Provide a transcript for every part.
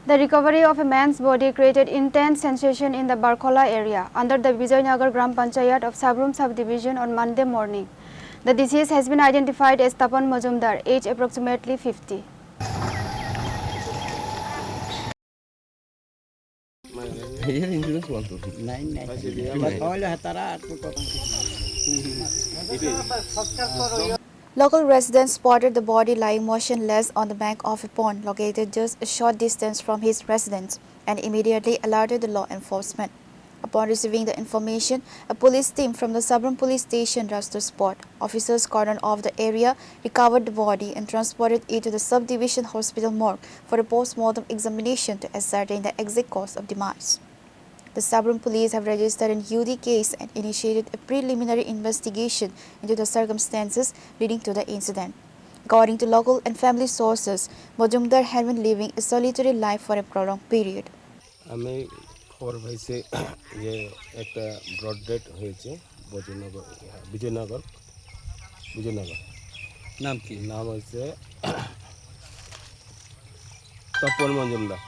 The recovery of a man's body created intense sensation in the Barkhola area under the Bijoynagar Gram Panchayat of Sabroom subdivision on Monday morning. The deceased has been identified as Tapan Majumdar, age approximately 50. Local residents spotted the body lying motionless on the bank of a pond located just a short distance from his residence and immediately alerted the law enforcement. Upon receiving the information, a police team from the Sabroom police station rushed to the spot. Officers cordoned off the area, recovered the body and transported it to the subdivision hospital morgue for a post-mortem examination to ascertain the exact cause of demise. The Sabroom police have registered an UD case and initiated a preliminary investigation into the circumstances leading to the incident. According to local and family sources, Majumdar had been living a solitary life for a prolonged period. আমি খবর পাইছি যে একটা broad date হয়েছে বিজয়নগর নাম কি নাম হয়েছে তপন মজুমদার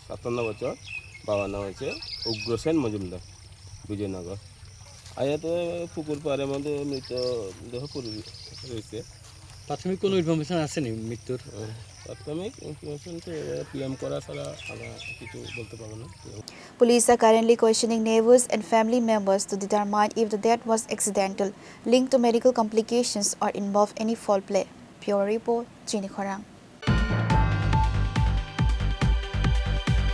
57 বছর বাবার নাম হয়েছে উগ্রসেন মজুমদার বিজয়নগর আয়াতে পুকুর পাড়ের মধ্যে মৃতদেহ রয়েছে প্রাথমিক কোনো ইনফরমেশন আসেনি মৃত্যুর প্রাথমিক ইনফরমেশন তো পিএম করা ছাড়া আমরা কিছু বলতে পারবো না Police are currently questioning neighbors and family members to determine if the death was accidental, linked to medical complications or involved any foul play. Pure report, Chini Khorang.